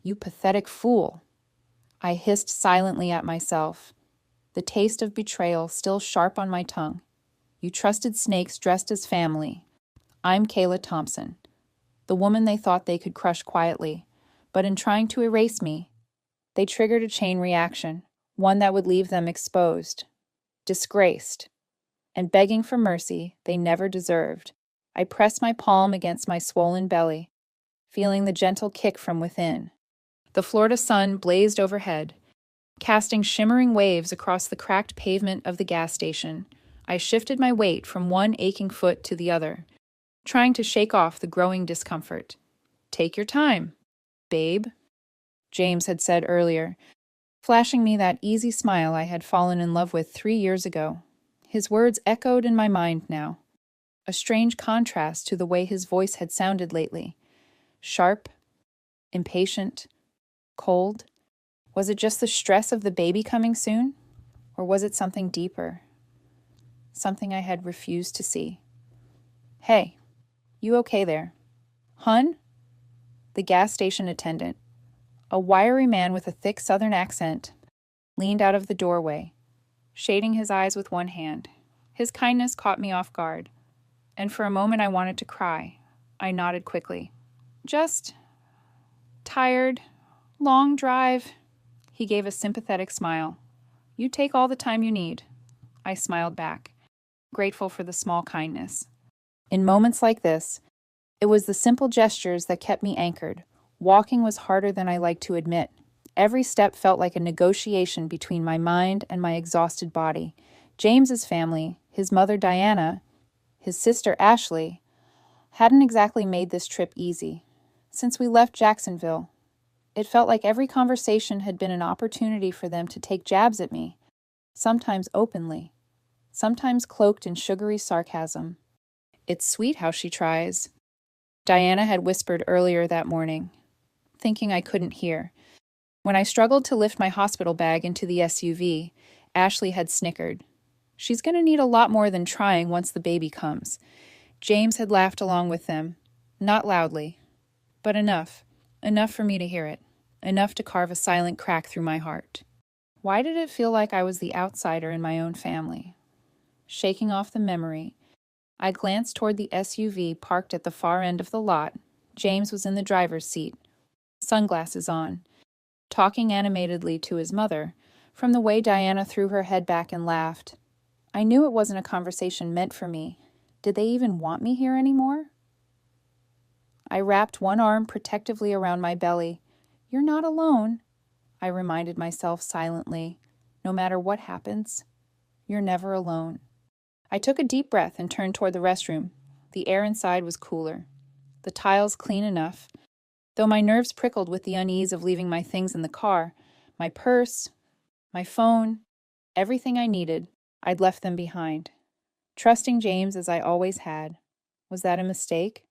You pathetic fool. I hissed silently at myself, the taste of betrayal still sharp on my tongue. You trusted snakes dressed as family. I'm Kayla Thompson, the woman they thought they could crush quietly, but in trying to erase me, they triggered a chain reaction, one that would leave them exposed, disgraced, and begging for mercy they never deserved. I pressed my palm against my swollen belly, feeling the gentle kick from within. The Florida sun blazed overhead, casting shimmering waves across the cracked pavement of the gas station. I shifted my weight from one aching foot to the other, trying to shake off the growing discomfort. Take your time, babe, James had said earlier, flashing me that easy smile I had fallen in love with 3 years ago. His words echoed in my mind now, a strange contrast to the way his voice had sounded lately. Sharp, impatient, cold. Was it just the stress of the baby coming soon? Or was it something deeper? Something I had refused to see. Hey, you okay there? Hun? The gas station attendant, a wiry man with a thick southern accent, leaned out of the doorway, shading his eyes with one hand. His kindness caught me off guard, and for a moment I wanted to cry. I nodded quickly. Just tired. Long drive. He gave a sympathetic smile. You take all the time you need. I smiled back, grateful for the small kindness. In moments like this, it was the simple gestures that kept me anchored. Walking was harder than I liked to admit. Every step felt like a negotiation between my mind and my exhausted body. James's family, his mother Diana, his sister Ashley, hadn't exactly made this trip easy. Since we left Jacksonville, it felt like every conversation had been an opportunity for them to take jabs at me, sometimes openly, sometimes cloaked in sugary sarcasm. It's sweet how she tries, Diana had whispered earlier that morning, thinking I couldn't hear. When I struggled to lift my hospital bag into the SUV, Ashley had snickered. She's going to need a lot more than trying once the baby comes. James had laughed along with them, not loudly, but enough for me to hear it, enough to carve a silent crack through my heart. Why did it feel like I was the outsider in my own family? Shaking off the memory, I glanced toward the SUV parked at the far end of the lot. James was in the driver's seat, sunglasses on, talking animatedly to his mother. From the way Diana threw her head back and laughed, I knew it wasn't a conversation meant for me. Did they even want me here anymore? I wrapped one arm protectively around my belly. You're not alone, I reminded myself silently. No matter what happens, you're never alone. I took a deep breath and turned toward the restroom. The air inside was cooler, the tiles clean enough. Though my nerves prickled with the unease of leaving my things in the car, my purse, my phone, everything I needed, I'd left them behind. Trusting James as I always had. Was that a mistake?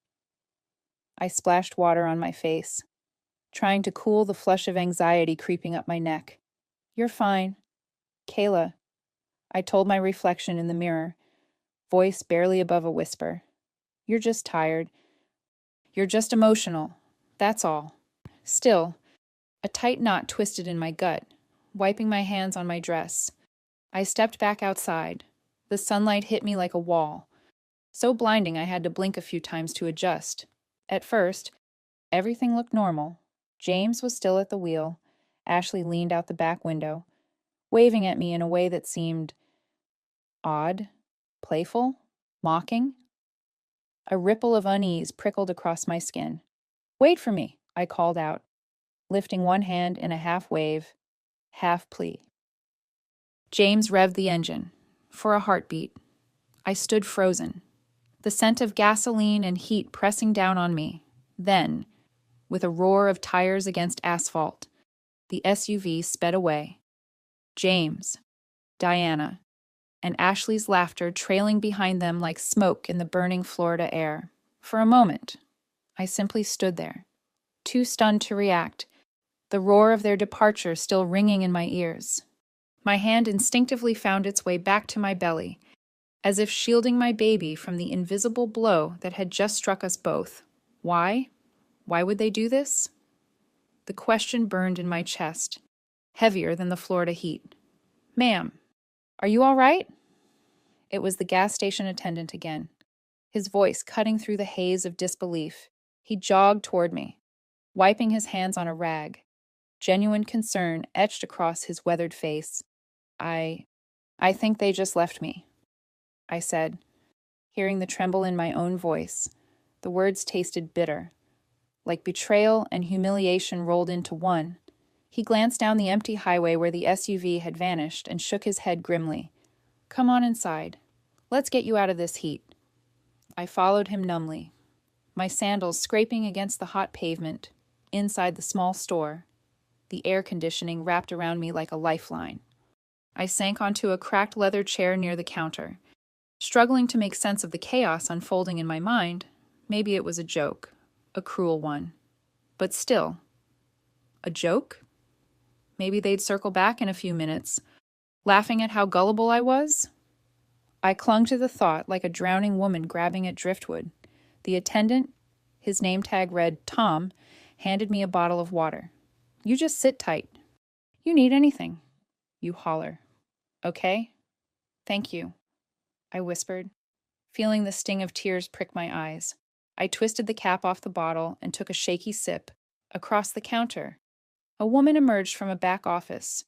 I splashed water on my face, trying to cool the flush of anxiety creeping up my neck. You're fine. Kayla, I told my reflection in the mirror, voice barely above a whisper. You're just tired. You're just emotional. That's all. Still, a tight knot twisted in my gut, wiping my hands on my dress. I stepped back outside. The sunlight hit me like a wall, so blinding I had to blink a few times to adjust. At first, everything looked normal. James was still at the wheel. Ashley leaned out the back window, waving at me in a way that seemed odd, playful, mocking. A ripple of unease prickled across my skin. Wait for me, I called out, lifting one hand in a half wave, half plea. James revved the engine. For a heartbeat. I stood frozen, the scent of gasoline and heat pressing down on me. Then, with a roar of tires against asphalt, the SUV sped away. James, Diana, and Ashley's laughter trailing behind them like smoke in the burning Florida air. For a moment, I simply stood there, too stunned to react, the roar of their departure still ringing in my ears. My hand instinctively found its way back to my belly, as if shielding my baby from the invisible blow that had just struck us both. Why? Why would they do this? The question burned in my chest, heavier than the Florida heat. "Ma'am, are you all right?" It was the gas station attendant again, his voice cutting through the haze of disbelief. He jogged toward me, wiping his hands on a rag, genuine concern etched across his weathered face. I think they just left me," I said, hearing the tremble in my own voice. The words tasted bitter, like betrayal and humiliation rolled into one. He glanced down the empty highway where the SUV had vanished and shook his head grimly. "Come on inside. Let's get you out of this heat." I followed him numbly, my sandals scraping against the hot pavement, inside the small store, the air conditioning wrapped around me like a lifeline. I sank onto a cracked leather chair near the counter, struggling to make sense of the chaos unfolding in my mind. Maybe it was a joke, a cruel one. But still, a joke? Maybe they'd circle back in a few minutes, laughing at how gullible I was? I clung to the thought like a drowning woman grabbing at driftwood. The attendant, his name tag read Tom, handed me a bottle of water. "You just sit tight. You need anything, you holler. Okay? Thank you," I whispered, feeling the sting of tears prick my eyes. I twisted the cap off the bottle and took a shaky sip. Across the counter, a woman emerged from a back office.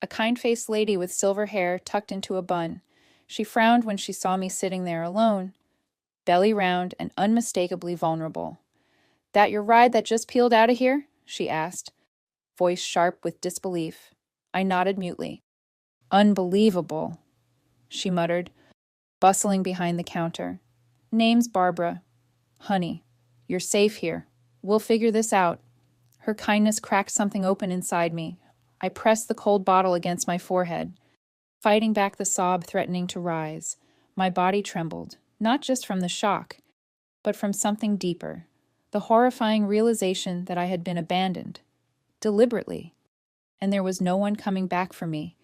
A kind-faced lady with silver hair tucked into a bun. She frowned when she saw me sitting there alone, belly round and unmistakably vulnerable. "That your ride that just peeled out of here?" she asked, voice sharp with disbelief. I nodded mutely. "Unbelievable," she muttered, bustling behind the counter. "Name's Barbara. Honey, you're safe here. We'll figure this out." Her kindness cracked something open inside me. I pressed the cold bottle against my forehead, fighting back the sob threatening to rise. My body trembled, not just from the shock, but from something deeper, the horrifying realization that I had been abandoned, deliberately, and there was no one coming back for me.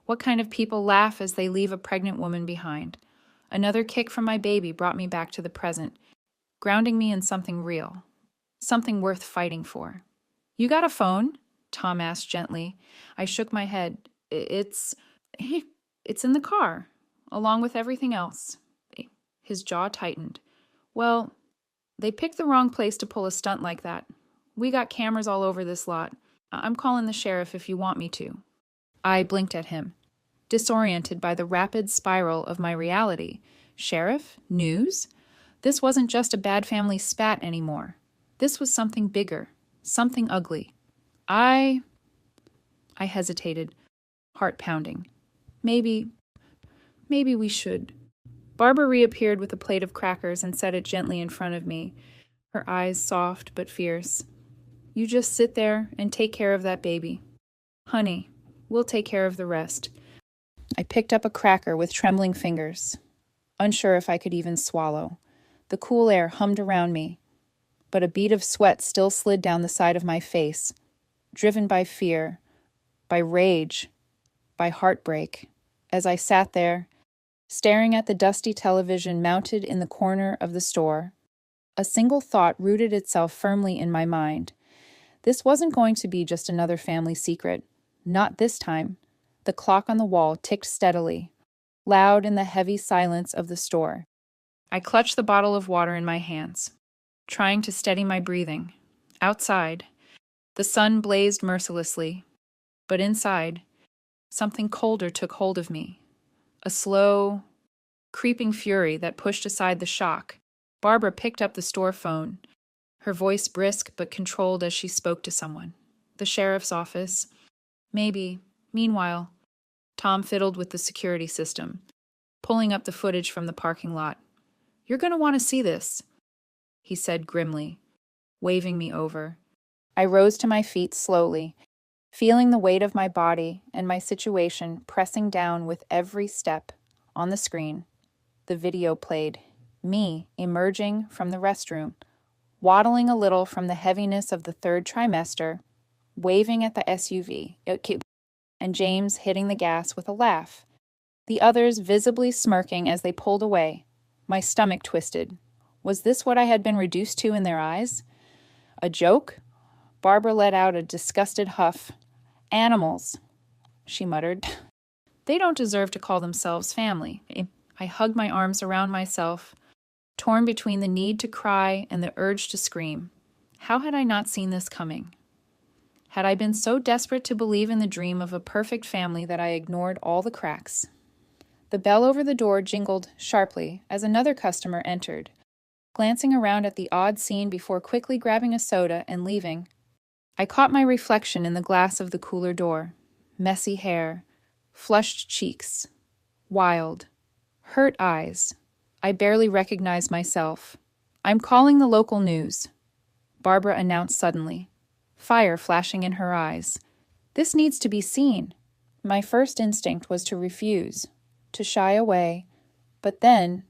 What kind of people laugh as they leave a pregnant woman behind? Another kick from my baby brought me back to the present, grounding me in something real, something worth fighting for. "You got a phone?" Tom asked gently. I shook my head. It's in the car, along with everything else." His jaw tightened. "Well, they picked the wrong place to pull a stunt like that. We got cameras all over this lot. I'm calling the sheriff if you want me to." I blinked at him, disoriented by the rapid spiral of my reality. Sheriff? News? This wasn't just a bad family spat anymore. This was something bigger, something ugly. I hesitated, heart pounding. Maybe we should." Barbara reappeared with a plate of crackers and set it gently in front of me, her eyes soft but fierce. "You just sit there and take care of that baby. Honey, we'll take care of the rest." I picked up a cracker with trembling fingers, unsure if I could even swallow. The cool air hummed around me, but a bead of sweat still slid down the side of my face, driven by fear, by rage, by heartbreak, as I sat there, staring at the dusty television mounted in the corner of the store. A single thought rooted itself firmly in my mind. This wasn't going to be just another family secret. Not this time. The clock on the wall ticked steadily, loud in the heavy silence of the store. I clutched the bottle of water in my hands, trying to steady my breathing. Outside, the sun blazed mercilessly, but inside, something colder took hold of me. A slow, creeping fury that pushed aside the shock. Barbara picked up the store phone, her voice brisk but controlled as she spoke to someone. The sheriff's office. Maybe. Meanwhile, Tom fiddled with the security system, pulling up the footage from the parking lot. "You're going to want to see this," he said grimly, waving me over. I rose to my feet slowly, feeling the weight of my body and my situation pressing down with every step. On the screen, the video played, me emerging from the restroom, waddling a little from the heaviness of the third trimester, waving at the SUV, and James hitting the gas with a laugh. The others visibly smirking as they pulled away. My stomach twisted. Was this what I had been reduced to in their eyes? A joke? Barbara let out a disgusted huff. Animals, she muttered. They don't deserve to call themselves family. I hugged my arms around myself, torn between the need to cry and the urge to scream. How had I not seen this coming? Had I been so desperate to believe in the dream of a perfect family that I ignored all the cracks? The bell over the door jingled sharply as another customer entered. Glancing around at the odd scene before quickly grabbing a soda and leaving, I caught my reflection in the glass of the cooler door. Messy hair, flushed cheeks, wild, hurt eyes. I barely recognized myself. I'm calling the local news, Barbara announced suddenly, fire flashing in her eyes. This needs to be seen. My first instinct was to refuse, to shy away, but then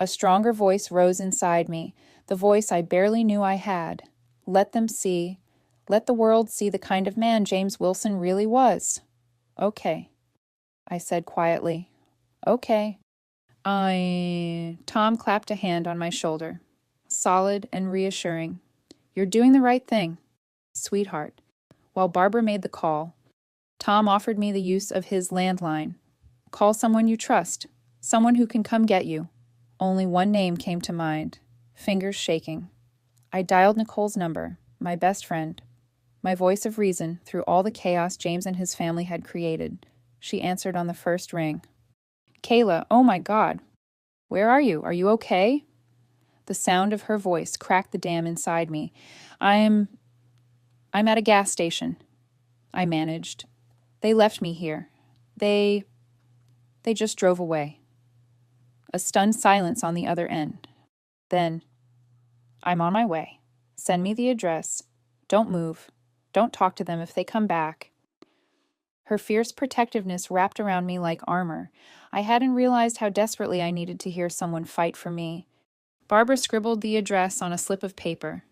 a stronger voice rose inside me, the voice I barely knew I had. Let them see. Let the world see the kind of man James Wilson really was. Okay, I said quietly. Okay. Tom clapped a hand on my shoulder, solid and reassuring. You're doing the right thing, sweetheart. While Barbara made the call, Tom offered me the use of his landline. Call someone you trust, someone who can come get you. Only one name came to mind, fingers shaking. I dialed Nicole's number, my best friend, my voice of reason through all the chaos James and his family had created. She answered on the first ring. Kayla, oh my God. Where are you? Are you okay? The sound of her voice cracked the dam inside me. I'm at a gas station, I managed. They left me here. They just drove away. A stunned silence on the other end. Then, I'm on my way. Send me the address. Don't move. Don't talk to them if they come back. Her fierce protectiveness wrapped around me like armor. I hadn't realized how desperately I needed to hear someone fight for me. Barbara scribbled the address on a slip of paper,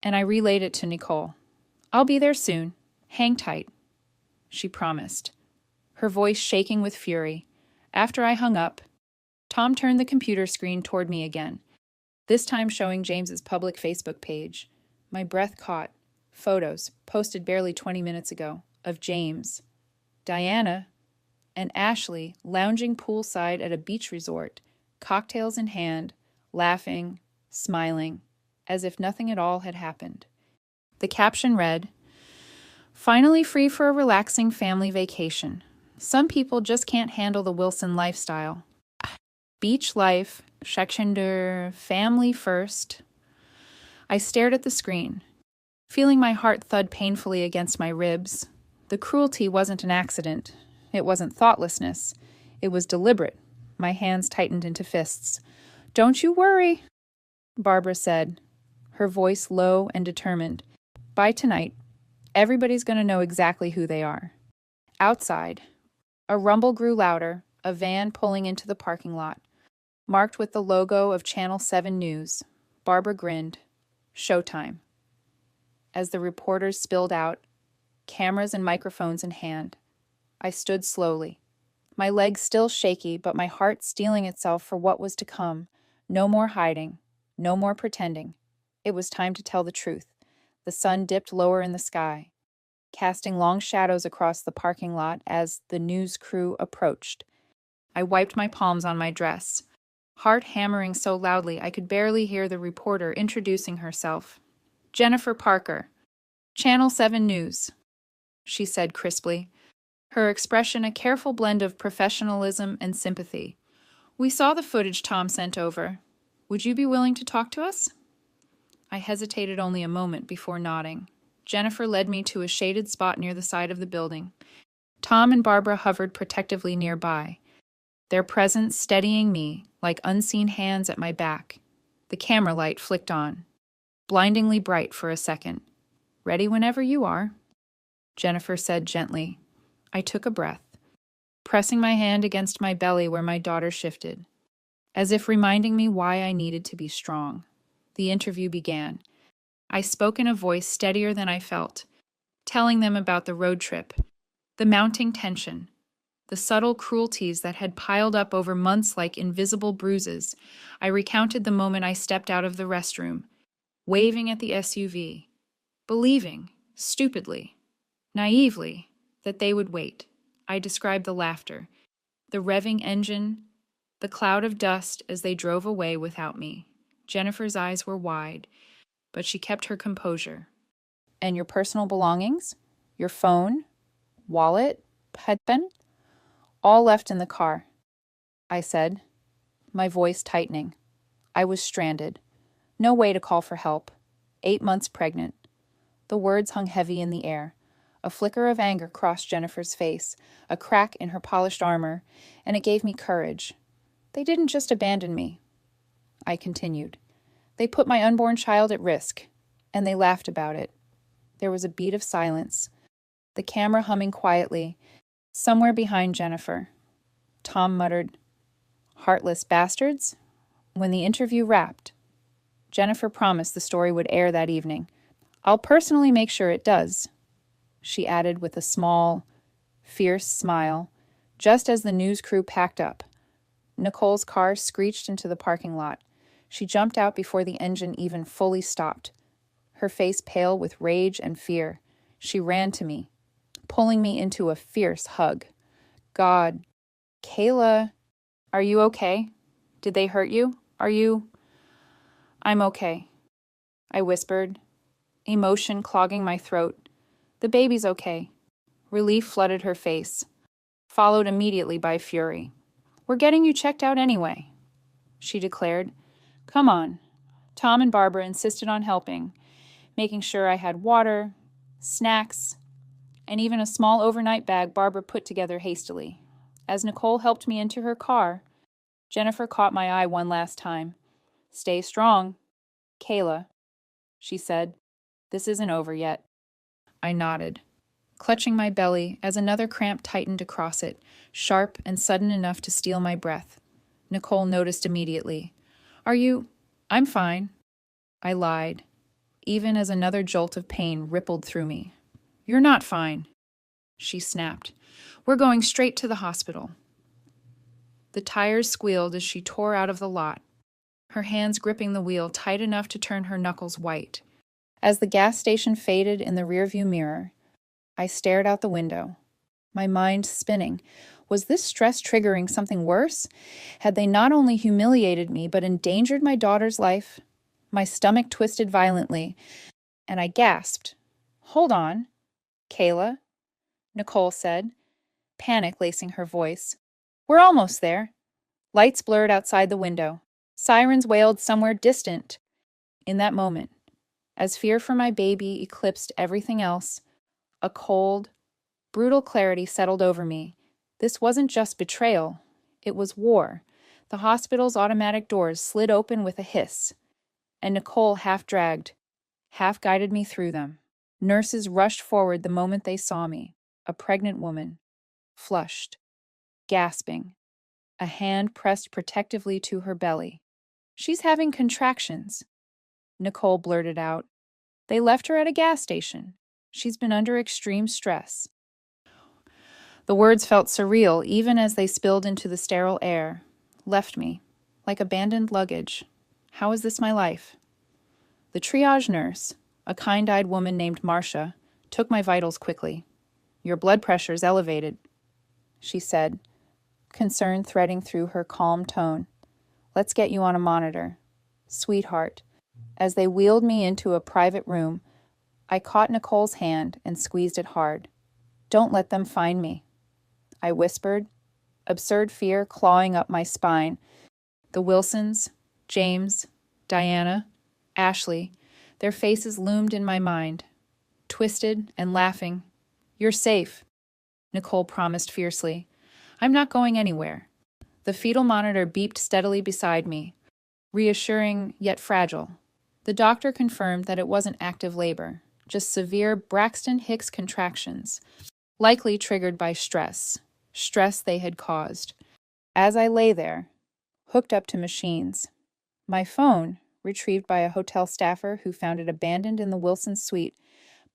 and I relayed it to Nicole. I'll be there soon. Hang tight, she promised, her voice shaking with fury. After I hung up, Tom turned the computer screen toward me again, this time showing James's public Facebook page. My breath caught. Photos, posted barely 20 minutes ago, of James, Diana, and Ashley lounging poolside at a beach resort, cocktails in hand, laughing, smiling, as if nothing at all had happened. The caption read, "Finally free for a relaxing family vacation. Some people just can't handle the Wilson lifestyle. Beach life, Scheckender, family first." I stared at the screen, feeling my heart thud painfully against my ribs. The cruelty wasn't an accident. It wasn't thoughtlessness. It was deliberate. My hands tightened into fists. "Don't you worry," Barbara said, her voice low and determined. "By tonight, everybody's going to know exactly who they are." Outside, a rumble grew louder, a van pulling into the parking lot, marked with the logo of Channel 7 News. Barbara grinned. Showtime. As the reporters spilled out, cameras and microphones in hand, I stood slowly, my legs still shaky, but my heart steeling itself for what was to come. No more hiding, no more pretending. It was time to tell the truth. The sun dipped lower in the sky, casting long shadows across the parking lot as the news crew approached. I wiped my palms on my dress, heart hammering so loudly I could barely hear the reporter introducing herself. "Jennifer Parker, Channel 7 News," she said crisply, her expression a careful blend of professionalism and sympathy. "We saw the footage Tom sent over. Would you be willing to talk to us?" I hesitated only a moment before nodding. Jennifer led me to a shaded spot near the side of the building. Tom and Barbara hovered protectively nearby, their presence steadying me like unseen hands at my back. The camera light flicked on, blindingly bright for a second. "Ready whenever you are," Jennifer said gently. I took a breath, pressing my hand against my belly where my daughter shifted, as if reminding me why I needed to be strong. The interview began. I spoke in a voice steadier than I felt, telling them about the road trip, the mounting tension, the subtle cruelties that had piled up over months like invisible bruises. I recounted the moment I stepped out of the restroom, waving at the SUV, believing, stupidly, naively, that they would wait. I described the laughter, the revving engine, the cloud of dust as they drove away without me. Jennifer's eyes were wide, but she kept her composure. And your personal belongings? Your phone, wallet, pen? All left in the car, I said, my voice tightening. I was stranded. No way to call for help. 8 months pregnant. The words hung heavy in the air. A flicker of anger crossed Jennifer's face, a crack in her polished armor, and it gave me courage. They didn't just abandon me, I continued. They put my unborn child at risk, and they laughed about it. There was a beat of silence, the camera humming quietly, somewhere behind Jennifer. Tom muttered, "Heartless bastards." When the interview wrapped, Jennifer promised the story would air that evening. "I'll personally make sure it does," she added with a small, fierce smile, just as the news crew packed up. Nicole's car screeched into the parking lot. She jumped out before the engine even fully stopped. Her face pale with rage and fear, she ran to me, pulling me into a fierce hug. God, Kayla, are you okay? Did they hurt you? Are you... I'm okay, I whispered, emotion clogging my throat. The baby's okay. Relief flooded her face, followed immediately by fury. We're getting you checked out anyway, she declared. Come on. Tom and Barbara insisted on helping, making sure I had water, snacks, and even a small overnight bag Barbara put together hastily. As Nicole helped me into her car, Jennifer caught my eye one last time. Stay strong, Kayla, she said. This isn't over yet. I nodded, clutching my belly as another cramp tightened across it, sharp and sudden enough to steal my breath. Nicole noticed immediately. Are you... I'm fine. I lied, even as another jolt of pain rippled through me. You're not fine, she snapped. We're going straight to the hospital. The tires squealed as she tore out of the lot, her hands gripping the wheel tight enough to turn her knuckles white. As the gas station faded in the rearview mirror, I stared out the window, my mind spinning. Was this stress triggering something worse? Had they not only humiliated me, but endangered my daughter's life? My stomach twisted violently, and I gasped. Hold on, Kayla, Nicole said, panic lacing her voice. We're almost there. Lights blurred outside the window. Sirens wailed somewhere distant. In that moment, as fear for my baby eclipsed everything else, a cold, brutal clarity settled over me. This wasn't just betrayal. It was war. The hospital's automatic doors slid open with a hiss, and Nicole half-dragged, half-guided me through them. Nurses rushed forward the moment they saw me, a pregnant woman, flushed, gasping, a hand pressed protectively to her belly. She's having contractions, Nicole blurted out. They left her at a gas station. She's been under extreme stress. The words felt surreal even as they spilled into the sterile air, left me, like abandoned luggage. How is this my life? The triage nurse, a kind-eyed woman named Marcia, took my vitals quickly. Your blood pressure's elevated, she said, concern threading through her calm tone. Let's get you on a monitor. Sweetheart. As they wheeled me into a private room, I caught Nicole's hand and squeezed it hard. Don't let them find me, I whispered, absurd fear clawing up my spine. The Wilsons, James, Diana, Ashley, their faces loomed in my mind, twisted and laughing. You're safe, Nicole promised fiercely. I'm not going anywhere. The fetal monitor beeped steadily beside me, reassuring yet fragile. The doctor confirmed that it wasn't active labor, just severe Braxton Hicks contractions, likely triggered by stress they had caused. As I lay there, hooked up to machines, my phone, retrieved by a hotel staffer who found it abandoned in the Wilson suite,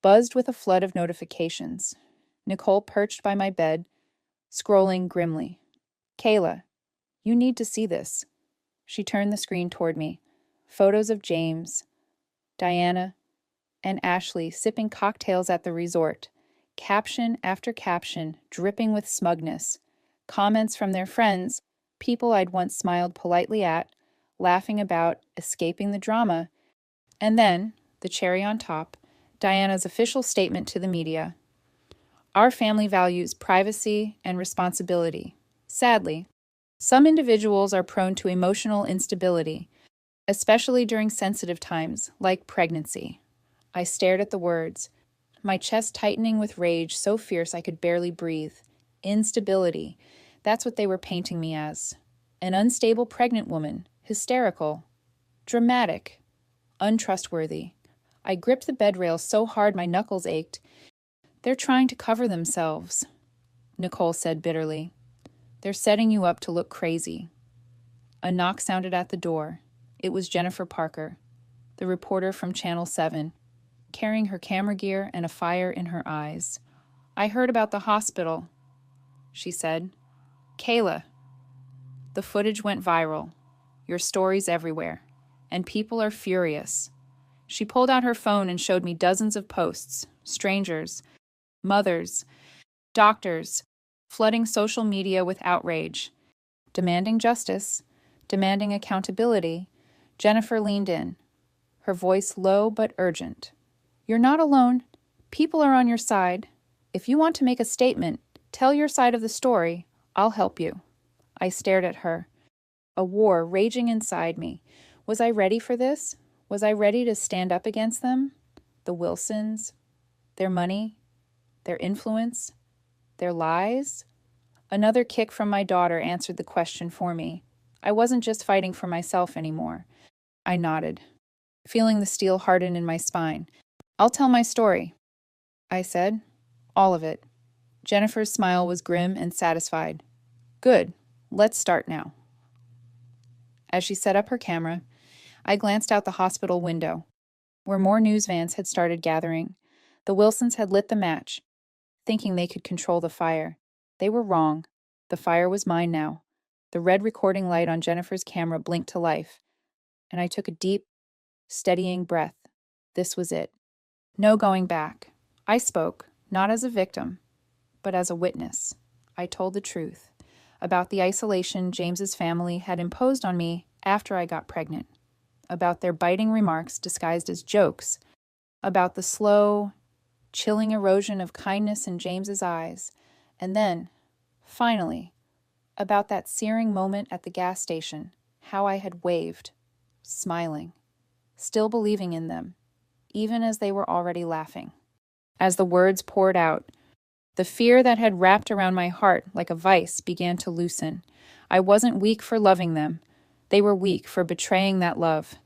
buzzed with a flood of notifications. Nicole perched by my bed, scrolling grimly. Kayla, you need to see this. She turned the screen toward me. Photos of James, Diana, and Ashley sipping cocktails at the resort. Caption after caption, dripping with smugness. Comments from their friends, people I'd once smiled politely at, laughing about, escaping the drama. And then, the cherry on top, Diana's official statement to the media. Our family values privacy and responsibility. Sadly, some individuals are prone to emotional instability, especially during sensitive times, like pregnancy. I stared at the words, my chest tightening with rage so fierce I could barely breathe. Instability. That's what they were painting me as. An unstable pregnant woman. Hysterical. Dramatic. Untrustworthy. I gripped the bed rail so hard my knuckles ached. They're trying to cover themselves, Nicole said bitterly. They're setting you up to look crazy. A knock sounded at the door. It was Jennifer Parker, the reporter from Channel 7, carrying her camera gear and a fire in her eyes. I heard about the hospital, she said. Kayla. The footage went viral. Your story's everywhere. And people are furious. She pulled out her phone and showed me dozens of posts. Strangers, mothers, doctors, flooding social media with outrage. Demanding justice, demanding accountability, Jennifer leaned in, her voice low but urgent. You're not alone. People are on your side. If you want to make a statement, tell your side of the story. I'll help you. I stared at her, a war raging inside me. Was I ready for this? Was I ready to stand up against them? The Wilsons, their money, their influence, their lies? Another kick from my daughter answered the question for me. I wasn't just fighting for myself anymore. I nodded, feeling the steel harden in my spine. I'll tell my story, I said. All of it. Jennifer's smile was grim and satisfied. Good. Let's start now. As she set up her camera, I glanced out the hospital window, where more news vans had started gathering. The Wilsons had lit the match, thinking they could control the fire. They were wrong. The fire was mine now. The red recording light on Jennifer's camera blinked to life, and I took a deep, steadying breath. This was it. No going back. I spoke, not as a victim, but as a witness. I told the truth about the isolation James's family had imposed on me after I got pregnant, about their biting remarks disguised as jokes, about the slow, chilling erosion of kindness in James's eyes, and then, finally, about that searing moment at the gas station, how I had waved, smiling, still believing in them, even as they were already laughing. As the words poured out, the fear that had wrapped around my heart like a vice began to loosen. I wasn't weak for loving them. They were weak for betraying that love.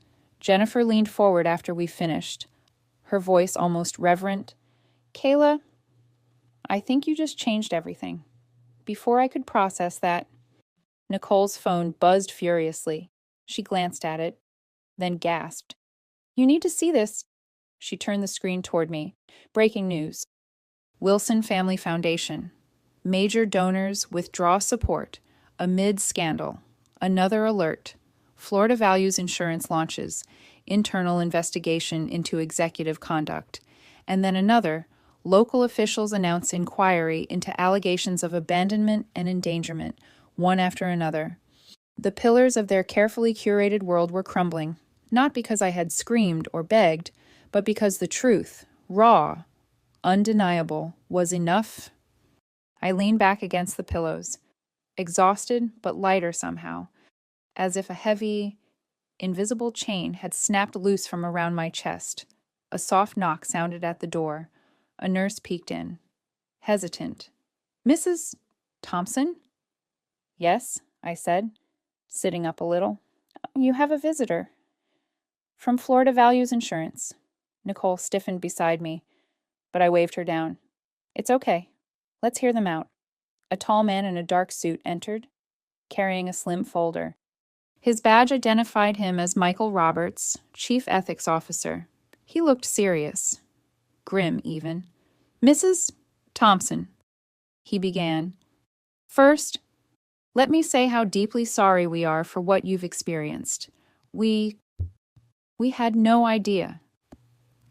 Jennifer leaned forward after we finished, her voice almost reverent. Kayla, I think you just changed everything. Before I could process that, Nicole's phone buzzed furiously. She glanced at it, then gasped. You need to see this. She turned the screen toward me. Breaking news. Wilson Family Foundation. Major donors withdraw support amid scandal. Another alert. Florida Values Insurance launches internal investigation into executive conduct. And then another. Local officials announce inquiry into allegations of abandonment and endangerment, one after another. The pillars of their carefully curated world were crumbling, not because I had screamed or begged, but because the truth, raw, undeniable, was enough. I leaned back against the pillows, exhausted but lighter somehow, as if a heavy, invisible chain had snapped loose from around my chest. A soft knock sounded at the door. A nurse peeked in, hesitant. Mrs. Thompson? Yes, I said, sitting up a little. You have a visitor. From Florida Values Insurance. Nicole stiffened beside me, but I waved her down. It's okay. Let's hear them out. A tall man in a dark suit entered, carrying a slim folder. His badge identified him as Michael Roberts, Chief Ethics Officer. He looked serious. Grim, even. Mrs. Thompson, he began. First, let me say how deeply sorry we are for what you've experienced. We had no idea.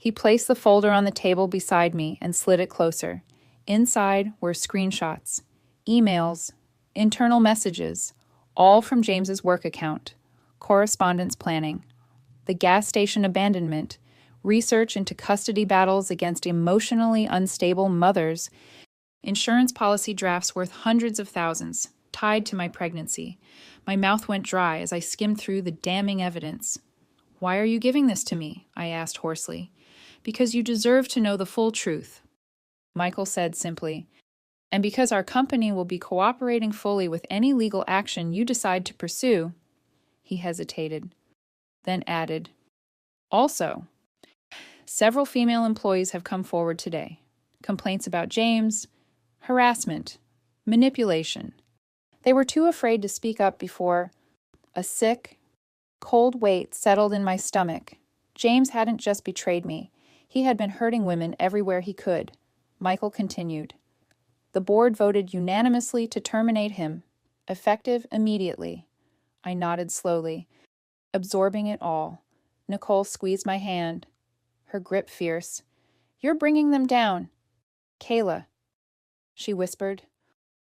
He placed the folder on the table beside me and slid it closer. Inside were screenshots, emails, internal messages, all from James's work account, correspondence planning, the gas station abandonment, research into custody battles against emotionally unstable mothers, insurance policy drafts worth hundreds of thousands, tied to my pregnancy. My mouth went dry as I skimmed through the damning evidence. "Why are you giving this to me?" I asked hoarsely. "Because you deserve to know the full truth," Michael said simply. "And because our company will be cooperating fully with any legal action you decide to pursue." He hesitated, then added, "Also, several female employees have come forward today. Complaints about James, harassment, manipulation. They were too afraid to speak up before a sick, cold weight settled in my stomach. James hadn't just betrayed me. He had been hurting women everywhere he could." Michael continued. "The board voted unanimously to terminate him, effective immediately." I nodded slowly, absorbing it all. Nicole squeezed my hand, her grip fierce. "You're bringing them down." "Kayla," she whispered.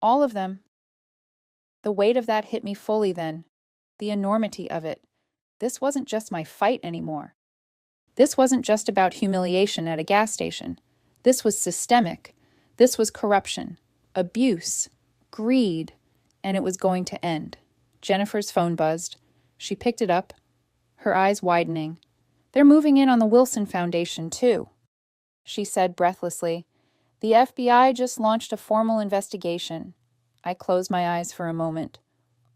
"All of them." The weight of that hit me fully then, the enormity of it. This wasn't just my fight anymore. This wasn't just about humiliation at a gas station. This was systemic. This was corruption, abuse, greed, and it was going to end. Jennifer's phone buzzed. She picked it up, her eyes widening. "They're moving in on the Wilson Foundation, too," she said breathlessly. "The FBI just launched a formal investigation." I closed my eyes for a moment,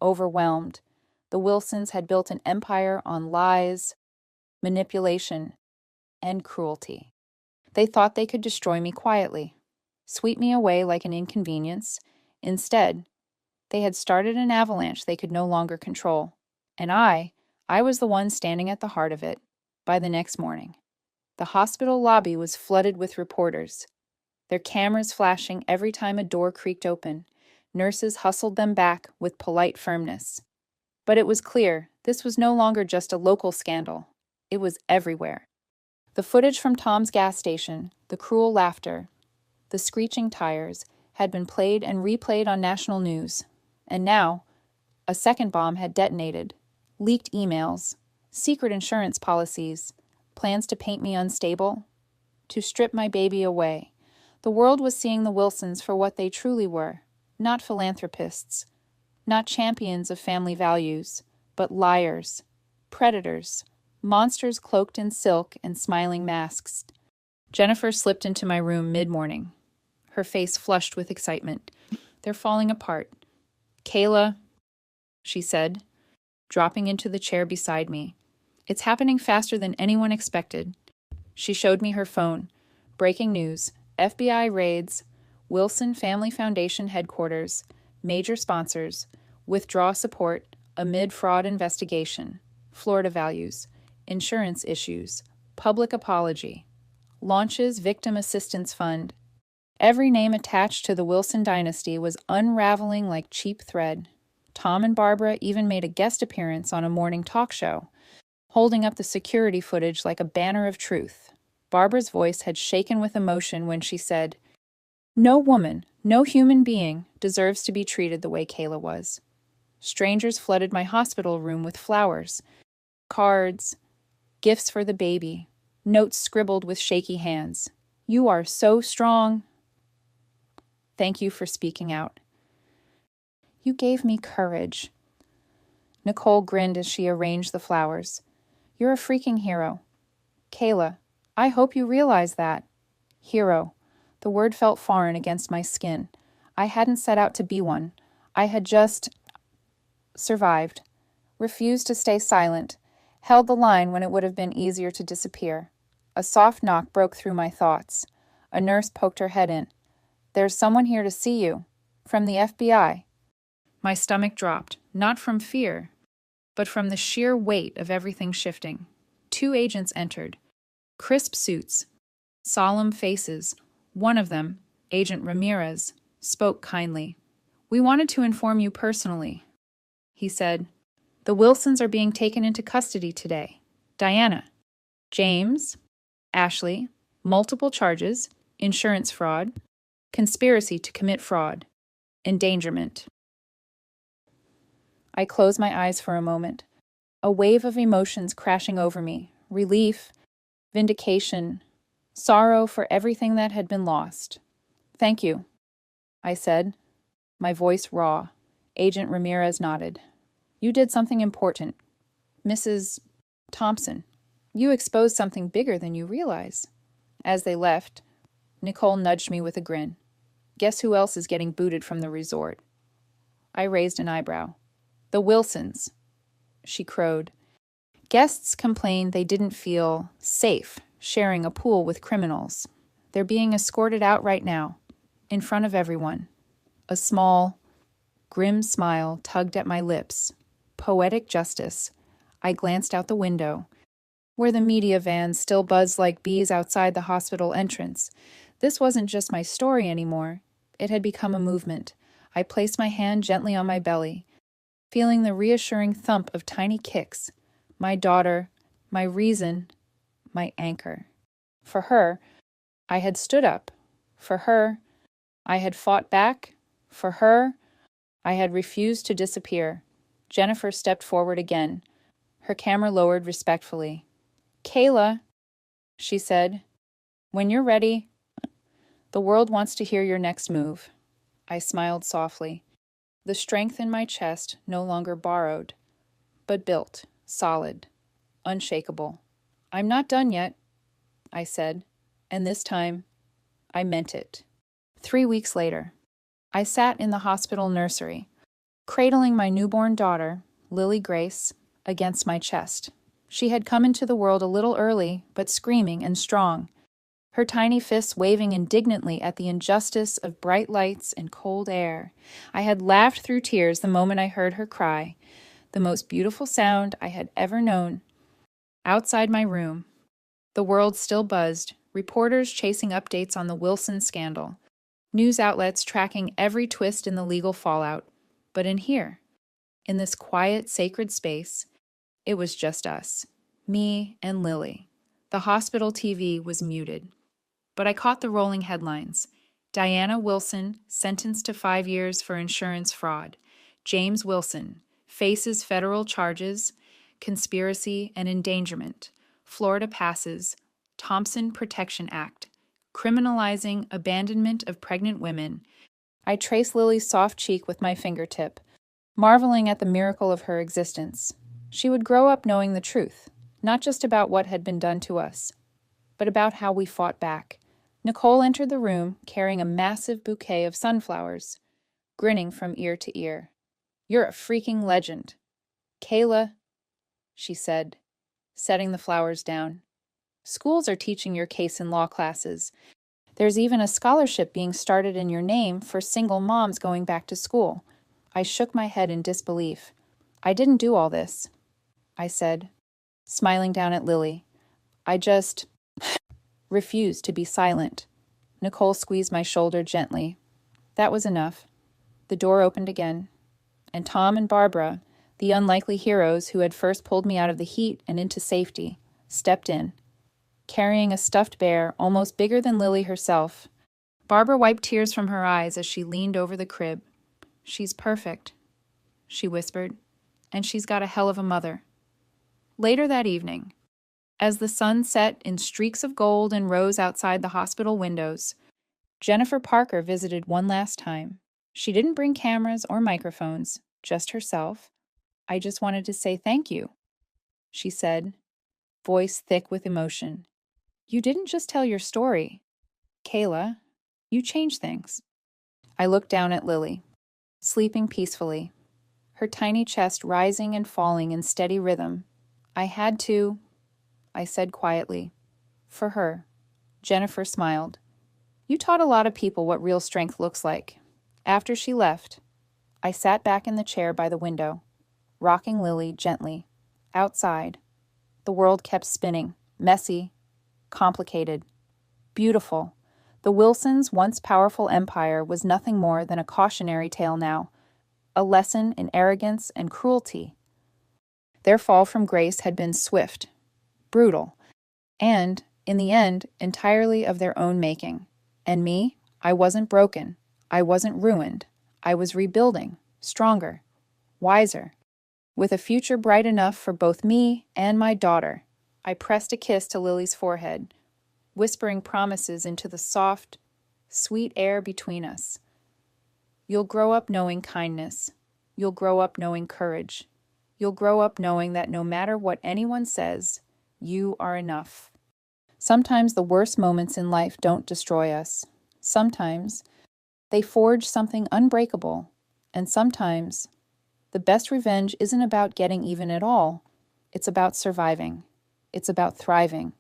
overwhelmed. The Wilsons had built an empire on lies, manipulation, and cruelty. They thought they could destroy me quietly, sweep me away like an inconvenience. Instead, they had started an avalanche they could no longer control. And I was the one standing at the heart of it. By the next morning, the hospital lobby was flooded with reporters, their cameras flashing every time a door creaked open. Nurses hustled them back with polite firmness. But it was clear this was no longer just a local scandal. It was everywhere. The footage from Tom's gas station, the cruel laughter, the screeching tires, had been played and replayed on national news. And now, a second bomb had detonated. Leaked emails, secret insurance policies, plans to paint me unstable, to strip my baby away. The world was seeing the Wilsons for what they truly were, not philanthropists, not champions of family values, but liars, predators, monsters cloaked in silk and smiling masks. Jennifer slipped into my room mid-morning, her face flushed with excitement. "They're falling apart." "Kayla," she said, dropping into the chair beside me. "It's happening faster than anyone expected." She showed me her phone. Breaking news: FBI raids, Wilson Family Foundation headquarters, major sponsors, withdraw support amid fraud investigation, Florida values, insurance issues, public apology, launches victim assistance fund. Every name attached to the Wilson dynasty was unraveling like cheap thread. Tom and Barbara even made a guest appearance on a morning talk show, holding up the security footage like a banner of truth. Barbara's voice had shaken with emotion when she said, "No woman, no human being deserves to be treated the way Kayla was." Strangers flooded my hospital room with flowers, cards, gifts for the baby, notes scribbled with shaky hands. "You are so strong. Thank you for speaking out. You gave me courage." Nicole grinned as she arranged the flowers. "You're a freaking hero. Kayla, I hope you realize that." Hero. The word felt foreign against my skin. I hadn't set out to be one. I had just survived, refused to stay silent, held the line when it would have been easier to disappear. A soft knock broke through my thoughts. A nurse poked her head in. "There's someone here to see you. From the FBI." My stomach dropped, not from fear, but from the sheer weight of everything shifting. 2 agents entered. Crisp suits, solemn faces. One of them, Agent Ramirez, spoke kindly. "We wanted to inform you personally," he said. "The Wilsons are being taken into custody today. Diana." "James?" Ashley, multiple charges, insurance fraud, conspiracy to commit fraud, endangerment. I closed my eyes for a moment, a wave of emotions crashing over me, relief, vindication, sorrow for everything that had been lost. Thank you, I said, my voice raw. Agent Ramirez nodded. You did something important. Mrs. Thompson, you exposed something bigger than you realize. As they left, Nicole nudged me with a grin. Guess who else is getting booted from the resort? I raised an eyebrow. The Wilsons, she crowed. Guests complained they didn't feel safe sharing a pool with criminals. They're being escorted out right now, in front of everyone. A small, grim smile tugged at my lips. Poetic justice. I glanced out the window, where the media vans still buzzed like bees outside the hospital entrance. This wasn't just my story anymore. It had become a movement. I placed my hand gently on my belly, feeling the reassuring thump of tiny kicks. My daughter, my reason, my anchor. For her, I had stood up. For her, I had fought back. For her, I had refused to disappear. Jennifer stepped forward again, her camera lowered respectfully. Kayla, she said, when you're ready, the world wants to hear your next move. I smiled softly, the strength in my chest no longer borrowed, but built, solid, unshakable. I'm not done yet, I said, and this time, I meant it. 3 weeks later, I sat in the hospital nursery, cradling my newborn daughter, Lily Grace, against my chest. She had come into the world a little early, but screaming and strong, her tiny fists waving indignantly at the injustice of bright lights and cold air. I had laughed through tears the moment I heard her cry, the most beautiful sound I had ever known. Outside my room, the world still buzzed, reporters chasing updates on the Wilson scandal, news outlets tracking every twist in the legal fallout. But in here, in this quiet, sacred space, it was just us, me and Lily. The hospital TV was muted. But I caught the rolling headlines. Diana Wilson, sentenced to 5 years for insurance fraud. James Wilson, faces federal charges, conspiracy and endangerment. Florida passes Thompson Protection Act, criminalizing abandonment of pregnant women. I traced Lily's soft cheek with my fingertip, marveling at the miracle of her existence. She would grow up knowing the truth, not just about what had been done to us, but about how we fought back. Nicole entered the room carrying a massive bouquet of sunflowers, grinning from ear to ear. You're a freaking legend. Kayla, she said, setting the flowers down. Schools are teaching your case in law classes. There's even a scholarship being started in your name for single moms going back to school. I shook my head in disbelief. I didn't do all this, I said, smiling down at Lily. I just refused to be silent. Nicole squeezed my shoulder gently. That was enough. The door opened again, and Tom and Barbara, the unlikely heroes who had first pulled me out of the heat and into safety, stepped in, carrying a stuffed bear almost bigger than Lily herself. Barbara wiped tears from her eyes as she leaned over the crib. She's perfect, she whispered, and she's got a hell of a mother. Later that evening, as the sun set in streaks of gold and rose outside the hospital windows, Jennifer Parker visited one last time. She didn't bring cameras or microphones, just herself. I just wanted to say thank you, she said, voice thick with emotion. You didn't just tell your story, Kayla. You changed things. I looked down at Lily, sleeping peacefully, her tiny chest rising and falling in steady rhythm. I had to, I said quietly. For her. Jennifer smiled. You taught a lot of people what real strength looks like. After she left, I sat back in the chair by the window, rocking Lily gently. Outside, the world kept spinning, messy, complicated, beautiful. The Wilsons' once powerful empire was nothing more than a cautionary tale now, a lesson in arrogance and cruelty. Their fall from grace had been swift, brutal, and, In the end, entirely of their own making. And me, I wasn't broken. I wasn't ruined. I was rebuilding, stronger, wiser, with a future bright enough for both me and my daughter. I pressed a kiss to Lily's forehead, whispering promises into the soft, sweet air between us. You'll grow up knowing kindness. You'll grow up knowing courage. You'll grow up knowing that no matter what anyone says, you are enough. Sometimes the worst moments in life don't destroy us. Sometimes they forge something unbreakable. And sometimes the best revenge isn't about getting even at all. It's about surviving. It's about thriving.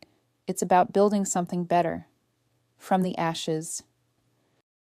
It's about building something better from the ashes.